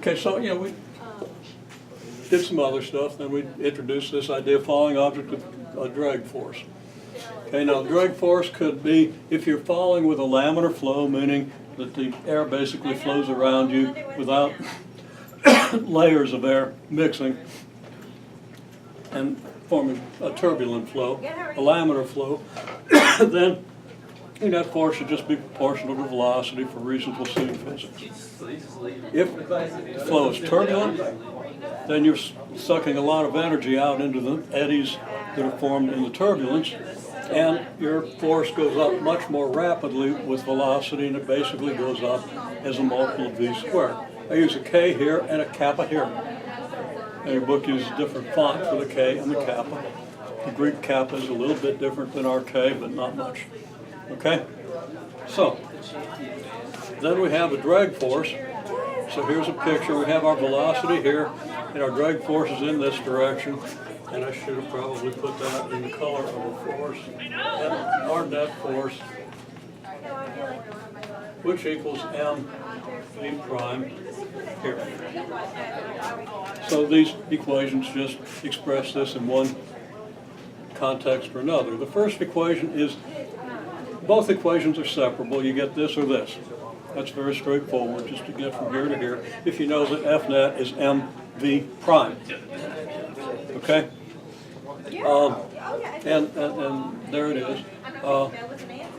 Okay, so we did some other stuff. Then we introduced this idea of falling object with a drag force. Okay, now drag force could be if you're falling with a laminar flow, meaning that the air basically flows around you without layers of air mixing and forming a turbulent flow, a laminar flow, then that force should just be proportional to velocity for reasons we'll see in physics. If the flow is turbulent, then you're sucking a lot of energy out into the eddies that are formed in the turbulence, and your force goes up much more rapidly with velocity, and it basically goes up as a multiple of v squared. I use a k here and a kappa here. And your book uses a different font for the k and the kappa. The Greek kappa is a little bit different than our k, but not much. Okay? So, then we have a drag force. So here's a picture. We have our velocity here, and our drag force is in this direction. And I should have probably put that in the color of the force. And our net force, which equals mv prime here. So these equations just express this in one context or another. The first equation is, both equations are separable. You get this or this. That's very straightforward, just to get from here to here, if you know that F net is mv prime. Okay? And there it is.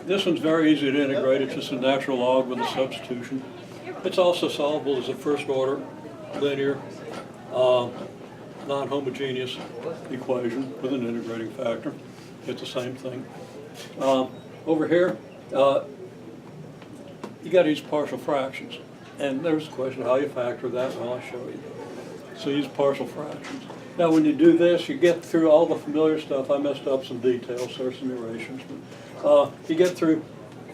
This one's very easy to integrate. It's just a natural log with a substitution. It's also solvable as a first order linear non-homogeneous equation with an integrating factor. It's the same thing. Over here, you got to use partial fractions. And there's a question how you factor that. Well, I'll show you. So use partial fractions. Now when you do this, you get through all the familiar stuff. I messed up some details, there's some erasures. But, you get through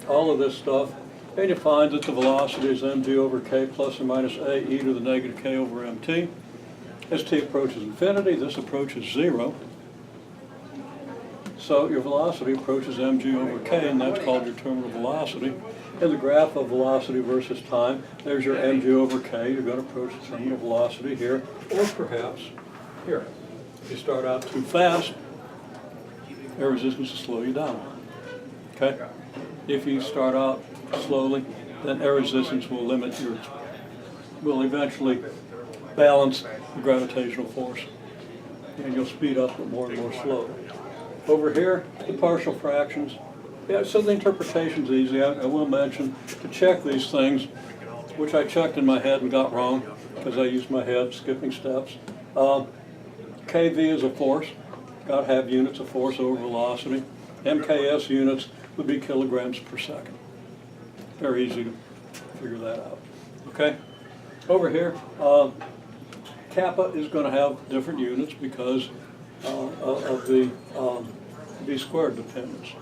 all of this stuff, and you find that the velocity is mg over k plus or minus a e to the negative k over mt. As t approaches infinity, this approaches 0. So your velocity approaches mg over k, and that's called your terminal velocity. In the graph of velocity versus time, there's your mg over k. You're going to approach the terminal velocity here, or perhaps here. If you start out too fast, air resistance will slow you down. Okay? If you start out slowly, then air resistance will will eventually balance the gravitational force, and you'll speed up more and more slowly. Over here, the partial fractions. Yeah, so the interpretation's easy. I will mention to check these things, which I checked in my head and got wrong because I used my head, skipping steps. KV is a force. Got to have units of force over velocity. MKS units would be kilograms per second. Very easy to figure that out. Okay? Over here, kappa is going to have different units because of the v squared dependence.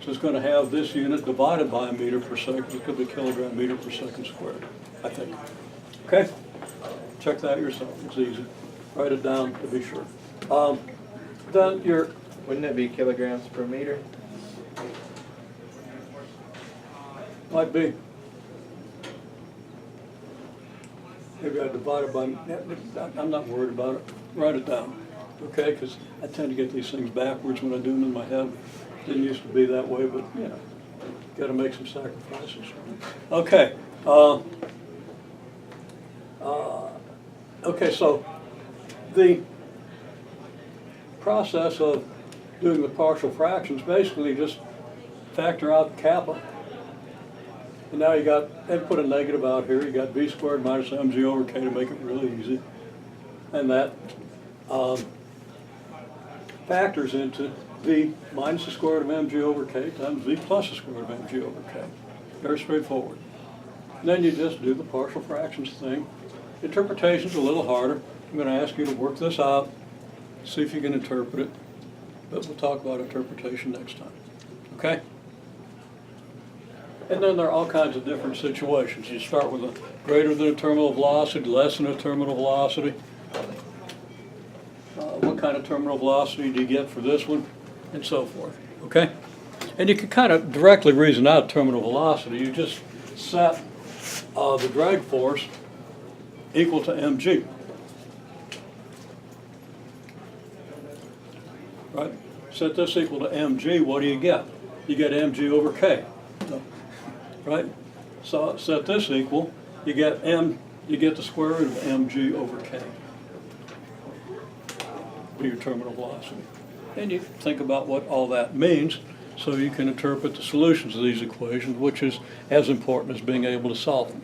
So it's going to have this unit divided by a meter per second. It could be kilogram meter per second squared, I think. Okay? Check that yourself. It's easy. Write it down to be sure. Then your... Wouldn't it be kilograms per meter? Might be. Maybe I divide it by... I'm not worried about it. Write it down. Okay? Because I tend to get these things backwards when I do them in my head. Didn't used to be that way, but, you know, got to make some sacrifices. Okay. Okay, so the process of doing the partial fractions basically just factor out kappa. And now you got, and put a negative out here, you got v squared minus mg over k to make it really easy. And that factors into v minus the square root of mg over k times v plus the square root of mg over k. Very straightforward. And then you just do the partial fractions thing. Interpretation's a little harder. I'm going to ask you to work this out, see if you can interpret it, but we'll talk about interpretation next time. Okay? And then there are all kinds of different situations. You start with a greater than a terminal velocity, less than a terminal velocity. What kind of terminal velocity do you get for this one? And so forth. Okay? And you can kind of directly reason out terminal velocity. You just set the drag force equal to mg. Right? Set this equal to mg, what do you get? You get mg over k. Right? So set this equal, you get the square root of mg over k. Be your terminal velocity. And you think about what all that means so you can interpret the solutions of these equations, which is as important as being able to solve them.